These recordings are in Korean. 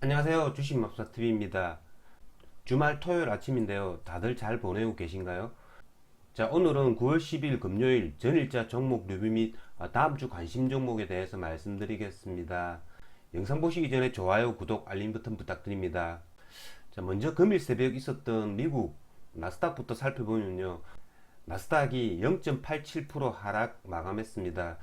안녕하세요. 주식맘사TV입니다. 주말 토요일 아침인데요. 다들 잘 보내고 계신가요? 자, 오늘은 9월 10일 금요일 전일자 종목 리뷰 및 다음 주 관심 종목에 대해서 말씀드리겠습니다. 영상 보시기 전에 좋아요, 구독, 알림 버튼 부탁드립니다. 자, 먼저 금일 새벽 있었던 미국 나스닥부터 살펴보면요. 나스닥이 0.87% 하락 마감했습니다.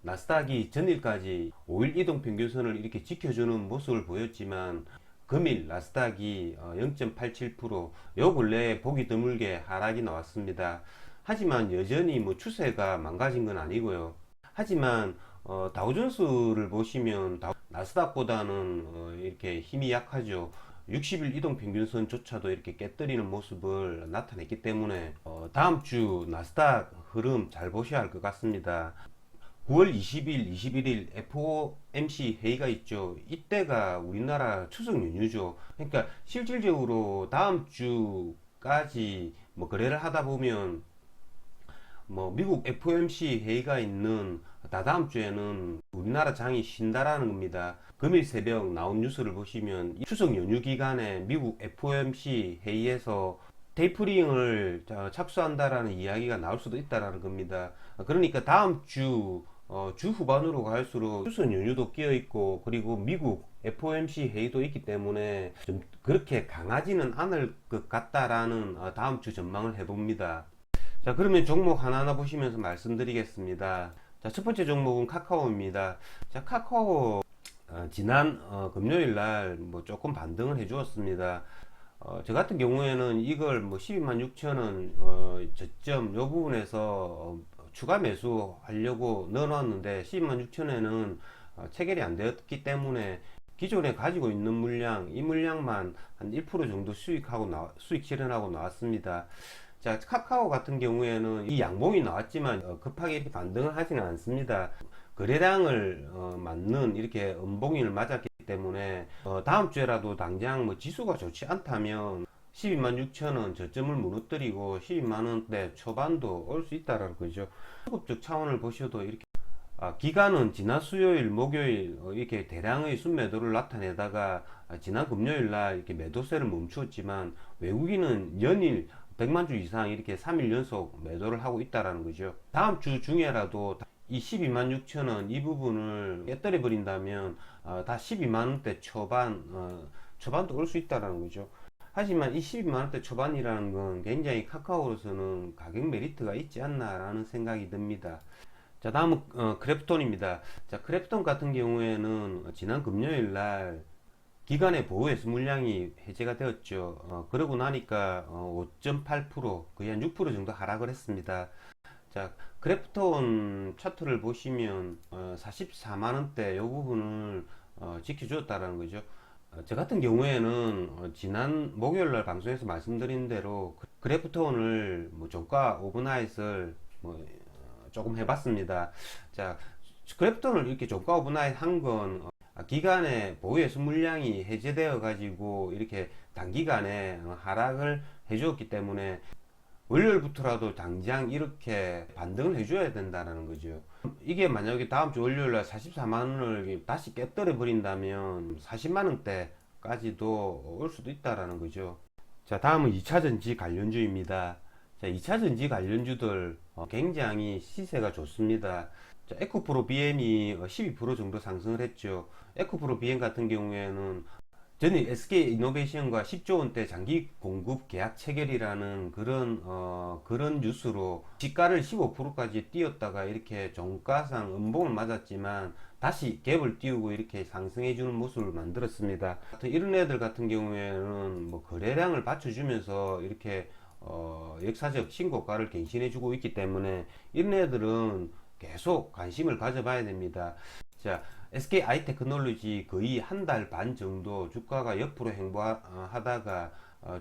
나스닥이 전일까지 5일 이동평균선을 이렇게 지켜주는 모습을 보였지만 금일 나스닥이 0.87%요 근래에 보기 드물게 하락이 나왔습니다. 하지만 여전히 뭐 추세가 망가진 건 아니고요. 하지만 다우존스를 보시면 나스닥보다는 이렇게 힘이 약하죠. 60일 이동평균선조차도 이렇게 깨뜨리는 모습을 나타냈기 때문에 다음 주 나스닥 흐름 잘 보셔야 할 것 같습니다. 9월 20일, 21일 FOMC 회의가 있죠. 이때가 우리나라 추석 연휴죠. 그러니까 실질적으로 다음 주까지 뭐 거래를 하다 보면 뭐 미국 FOMC 회의가 있는 다다음 주에는 우리나라 장이 쉰다라는 겁니다. 금일 새벽 나온 뉴스를 보시면 추석 연휴 기간에 미국 FOMC 회의에서 테이퍼링을 착수한다라는 이야기가 나올 수도 있다라는 겁니다. 그러니까 다음 주 후반으로 갈수록 추석 연휴도 끼어 있고 그리고 미국 FOMC 회의도 있기 때문에 좀 그렇게 강하지는 않을 것 같다라는 다음 주 전망을 해봅니다. 자, 그러면 종목 하나하나 보시면서 말씀드리겠습니다. 자, 첫 번째 종목은 카카오입니다. 자, 카카오 지난 금요일 날 뭐 조금 반등을 해 주었습니다. 저 같은 경우에는 이걸 뭐 12만 6천 원 저점 요 부분에서 추가 매수 하려고 넣어놨는데 12만 6천에는 체결이 안 되었기 때문에 기존에 가지고 있는 물량 이 물량만 한 1% 정도 수익 실현하고 나왔습니다. 자, 카카오 같은 경우에는 이 양봉이 나왔지만 급하게 이렇게 반등을 하지는 않습니다. 거래량을 맞는 이렇게 음봉인을 맞았기 때문에 다음 주에라도 당장 뭐 지수가 좋지 않다면 12만 6천 원 저점을 무너뜨리고 12만 원대 초반도 올 수 있다라는 거죠. 수급적 차원을 보셔도 이렇게 기간은 지난 수요일, 목요일 이렇게 대량의 순매도를 나타내다가 지난 금요일 날 이렇게 매도세를 멈추었지만 외국인은 연일 100만 주 이상 이렇게 3일 연속 매도를 하고 있다라는 거죠. 다음 주 중에라도 이 12만 6천 원 이 부분을 깨뜨려 버린다면 다 12만 원대 초반도 올 수 있다라는 거죠. 하지만 이 12만 원대 초반이라는 건 굉장히 카카오로서는 가격 메리트가 있지 않나라는 생각이 듭니다. 자, 다음은 크래프톤입니다. 자, 크래프톤 같은 경우에는 지난 금요일 날 기간의 보호해수 물량이 해제가 되었죠. 그러고 나니까 5.8% 거의 한 6% 정도 하락을 했습니다. 자, 크래프톤 차트를 보시면 44만 원대 이 부분을 지켜주었다라는 거죠. 저 같은 경우에는 지난 목요일 날 방송에서 말씀드린 대로 크래프톤을 뭐 종가 오버나잇을 뭐 조금 해봤습니다. 자, 크래프톤을 이렇게 종가 오버나잇 한건 기간에 보유해수 물량이 해제되어 가지고 이렇게 단기간에 하락을 해주었기 때문에 월요일부터라도 당장 이렇게 반등을 해줘야 된다는 거죠. 이게 만약에 다음 주 월요일날 44만 원을 다시 깨뜨려 버린다면 40만 원대까지도 올 수도 있다는 거죠. 자, 다음은 2차전지 관련주입니다. 자, 2차전지 관련주들 굉장히 시세가 좋습니다. 자, 에코프로 BM이 12% 정도 상승을 했죠. 에코프로 BM 같은 경우에는 전에 SK이노베이션과 10조 원대 장기 공급 계약 체결이라는 그런 뉴스로 시가를 15%까지 뛰었다가 이렇게 종가상 음봉을 맞았지만 다시 갭을 띄우고 이렇게 상승해 주는 모습을 만들었습니다. 이런 애들 같은 경우에는 뭐 거래량을 받쳐주면서 이렇게 역사적 신고가를 갱신해 주고 있기 때문에 이런 애들은 계속 관심을 가져봐야 됩니다. 자, SK 아이테크놀로지 거의 한 달 반 정도 주가가 옆으로 행보하다가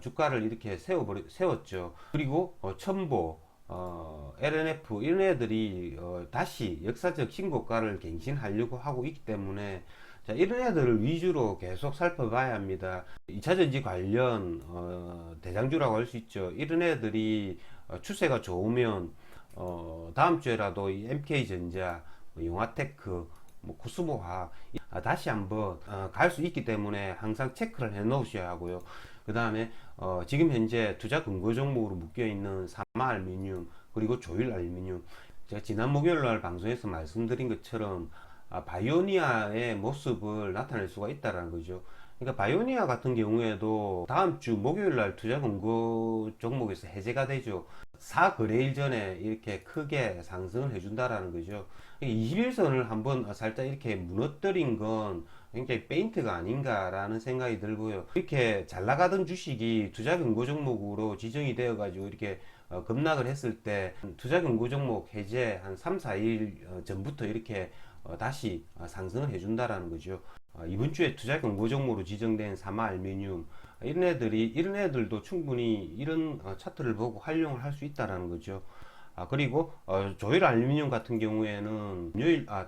주가를 이렇게 세웠죠. 그리고 첨보, LNF 이런 애들이 다시 역사적 신고가를 갱신하려고 하고 있기 때문에 자, 이런 애들을 위주로 계속 살펴봐야 합니다. 2차전지 관련 대장주라고 할 수 있죠. 이런 애들이 추세가 좋으면 다음 주에라도 이 MK전자, 뭐 용화테크, 뭐 코스모화 다시 한번 갈 수 있기 때문에 항상 체크를 해 놓으셔야 하고요. 그 다음에 지금 현재 투자 근거 종목으로 묶여 있는 사마알루미늄 그리고 조일알루미늄, 제가 지난 목요일 날 방송에서 말씀드린 것처럼 바이오니아의 모습을 나타낼 수가 있다라는 거죠. 그러니까 바이오니아 같은 경우에도 다음 주 목요일 날 투자 권고 종목에서 해제가 되죠. 4거래일 전에 이렇게 크게 상승을 해준다라는 거죠. 21선을 한번 살짝 이렇게 무너뜨린 건 굉장히 페인트가 아닌가라는 생각이 들고요. 이렇게 잘 나가던 주식이 투자 권고 종목으로 지정이 되어 가지고 이렇게 급락을 했을 때 투자 권고 종목 해제 한 3, 4일 전부터 이렇게 다시 상승을 해준다라는 거죠. 이번 주에 투자 권고 종목으로 지정된 사마알루미늄, 이런 애들도 충분히 이런 차트를 보고 활용을 할 수 있다라는 거죠. 그리고 조일알루미늄 같은 경우에는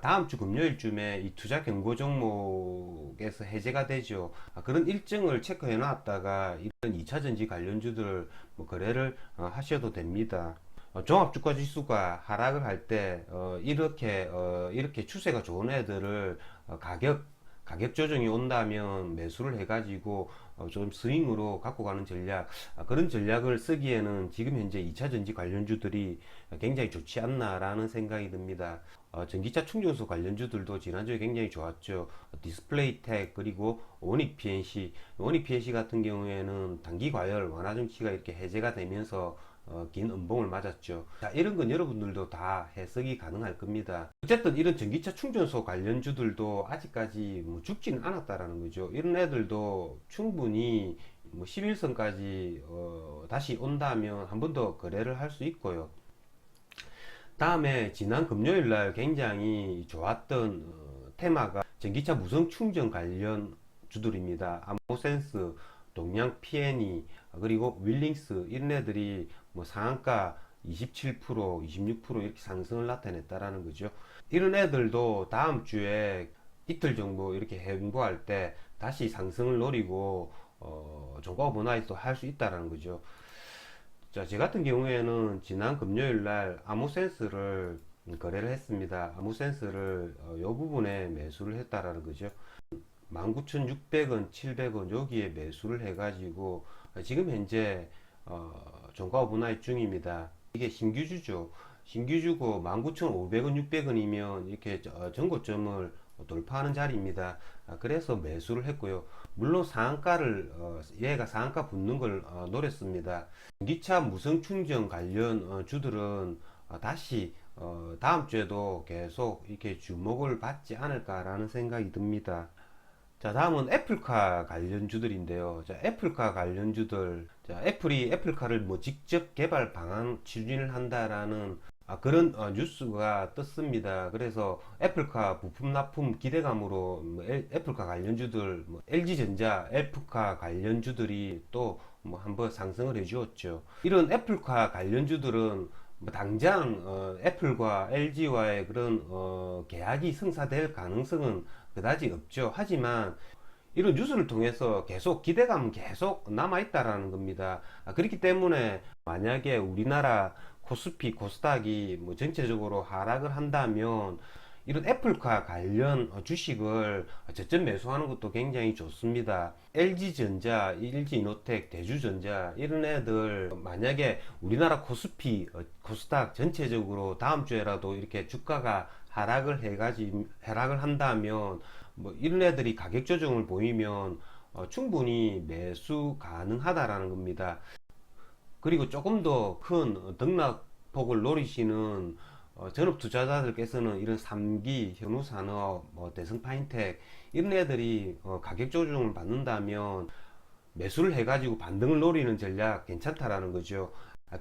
다음 주 금요일쯤에 이 투자 경고 종목에서 해제가 되죠. 그런 일정을 체크해 놨다가 이런 2차전지 관련주들 뭐 거래를 하셔도 됩니다. 종합주가 지수가 하락을 할 때 이렇게 추세가 좋은 애들을 가격 조정이 온다면 매수를 해가지고 좀 스윙으로 갖고 가는 전략, 그런 전략을 쓰기에는 지금 현재 2차전지 관련주들이 굉장히 좋지 않나라는 생각이 듭니다. 전기차 충전소 관련주들도 지난주에 굉장히 좋았죠. 디스플레이텍 그리고 원익 PNC 같은 경우에는 단기 과열 완화 정치가 이렇게 해제가 되면서 긴 음봉을 맞았죠. 자, 이런 건 여러분들도 다 해석이 가능할 겁니다. 어쨌든 이런 전기차 충전소 관련주들도 아직까지 뭐 죽지는 않았다라는 거죠. 이런 애들도 충분히 뭐 11선까지 다시 온다면 한 번 더 거래를 할 수 있고요. 다음에 지난 금요일 날 굉장히 좋았던 테마가 전기차 무선 충전 관련 주들입니다. 아모센스, 동양 PNE, 그리고 윌링스, 이런 애들이 뭐 상한가 27%, 26% 이렇게 상승을 나타냈다라는 거죠. 이런 애들도 다음 주에 이틀 정도 이렇게 행보할 때 다시 상승을 노리고 종가 오버나이트도 할 수 있다라는 거죠. 자, 제 같은 경우에는 지난 금요일 날 아모센스를 거래를 했습니다. 아모센스를 이 부분에 매수를 했다라는 거죠. 19,600원, 700원 여기에 매수를 해가지고 지금 현재 종가 오버나이트 중입니다. 이게 신규주죠. 신규주고 19,500원, 600원이면 이렇게 전고점을 돌파하는 자리입니다. 그래서 매수를 했고요. 물론 얘가 상한가 붙는 걸 노렸습니다. 전기차 무선 충전 관련 주들은 다시 다음 주에도 계속 이렇게 주목을 받지 않을까라는 생각이 듭니다. 자, 다음은 애플카 관련주들인데요. 자, 애플카 관련주들. 자, 애플이 애플카를 뭐 직접 개발 방안 추진을 한다라는 그런 뉴스가 떴습니다. 그래서 애플카 부품 납품 기대감으로 뭐 애플카 관련주들, 뭐 LG전자, 애플카 관련주들이 또 뭐 한번 상승을 해주었죠. 이런 애플카 관련주들은 뭐 당장 애플과 LG와의 그런 계약이 성사될 가능성은 그다지 없죠. 하지만 이런 뉴스를 통해서 계속 기대감은 계속 남아있다라는 겁니다. 그렇기 때문에 만약에 우리나라 코스피, 코스닥이 뭐 전체적으로 하락을 한다면 이런 애플카 관련 주식을 저점 매수하는 것도 굉장히 좋습니다. LG전자, LG이노텍, 대주전자 이런 애들 만약에 우리나라 코스피, 코스닥 전체적으로 다음 주에라도 이렇게 주가가 하락을 한다면 뭐 이런 애들이 가격 조정을 보이면 충분히 매수 가능하다라는 겁니다. 그리고 조금 더 큰 등락폭을 노리시는 전업 투자자들께서는 이런 3기, 현우산업, 뭐 대성파인텍 이런 애들이 가격 조정을 받는다면 매수를 해가지고 반등을 노리는 전략 괜찮다라는 거죠.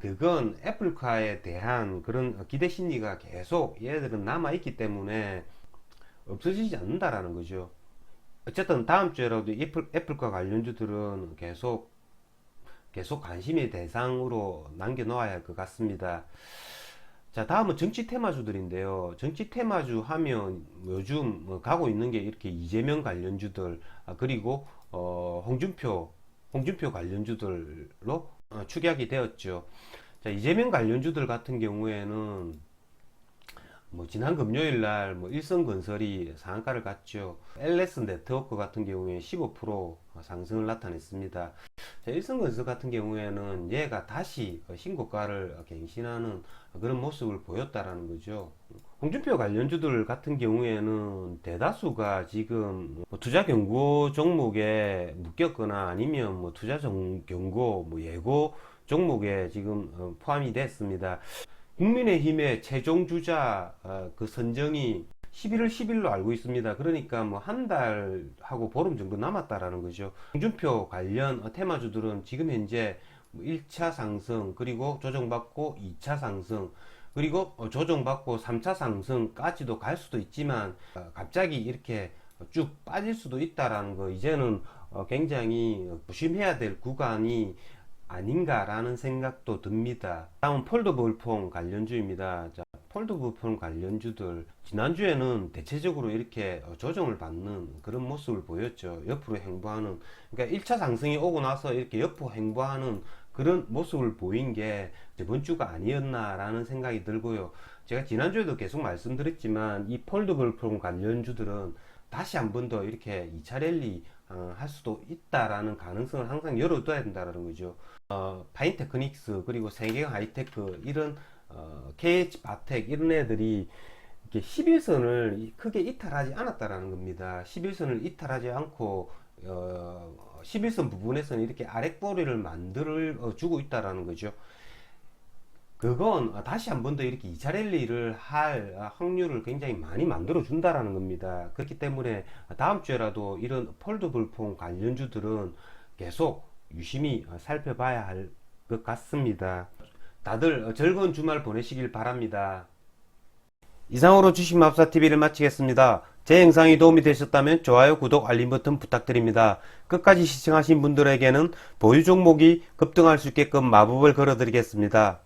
그건 애플카에 대한 그런 기대 심리가 계속 얘들은 남아있기 때문에 없어지지 않는다라는 거죠. 어쨌든 다음 주에라도 애플과 관련주들은 계속 관심의 대상으로 남겨놓아야 할 것 같습니다. 자, 다음은 정치 테마주들인데요. 정치 테마주 하면 요즘 뭐 가고 있는 게 이렇게 이재명 관련주들, 그리고 홍준표 관련주들로 축약이 되었죠. 자, 이재명 관련주들 같은 경우에는 지난 금요일 날 일성건설이 상한가를 갔죠. LS 네트워크 같은 경우에 15% 상승을 나타냈습니다. 자, 일성건설 같은 경우에는 얘가 다시 신고가를 갱신하는 그런 모습을 보였다라는 거죠. 홍준표 관련주들 같은 경우에는 대다수가 지금 투자 경고 종목에 묶였거나 아니면 투자 경고 예고 종목에 지금 포함이 됐습니다. 국민의힘의 최종 주자 그 선정이 11월 10일로 알고 있습니다. 그러니까 한 달하고 보름 정도 남았다라는 거죠. 홍준표 관련 테마주들은 지금 현재 1차 상승, 그리고 조정받고 2차 상승, 그리고 조정받고 3차 상승까지도 갈 수도 있지만 갑자기 이렇게 쭉 빠질 수도 있다라는 거, 이제는 굉장히 조심해야 될 구간이 아닌가라는 생각도 듭니다. 다음은 폴더블폰 관련주입니다. 자, 폴더블폰 관련주들 지난주에는 대체적으로 이렇게 조정을 받는 그런 모습을 보였죠. 옆으로 행보하는, 그러니까 1차 상승이 오고 나서 이렇게 옆으로 행보하는 그런 모습을 보인 게 저번 주가 아니었나라는 생각이 들고요. 제가 지난주에도 계속 말씀드렸지만 이 폴더블폰 관련주들은 다시 한 번 더 이렇게 2차 랠리 할 수도 있다라는 가능성을 항상 열어둬야 된다는 거죠. 파인테크닉스, 그리고 세계강 하이테크, 이런 KH 바텍 이런 애들이 이렇게 11선을 크게 이탈하지 않았다라는 겁니다. 11선을 이탈하지 않고 11선 부분에서는 이렇게 아랫꼬리를 만들어 주고 있다라는 거죠. 그건 다시 한 번 더 이렇게 2차 랠리를 할 확률을 굉장히 많이 만들어 준다라는 겁니다. 그렇기 때문에 다음 주에라도 이런 폴더블폰 관련주들은 계속 유심히 살펴봐야 할 것 같습니다. 다들 즐거운 주말 보내시길 바랍니다. 이상으로 주식마법사TV를 마치겠습니다. 제 영상이 도움이 되셨다면 좋아요, 구독, 알림 버튼 부탁드립니다. 끝까지 시청하신 분들에게는 보유 종목이 급등할 수 있게끔 마법을 걸어드리겠습니다.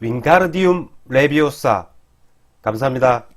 윙가르디움 레비오사. 감사합니다.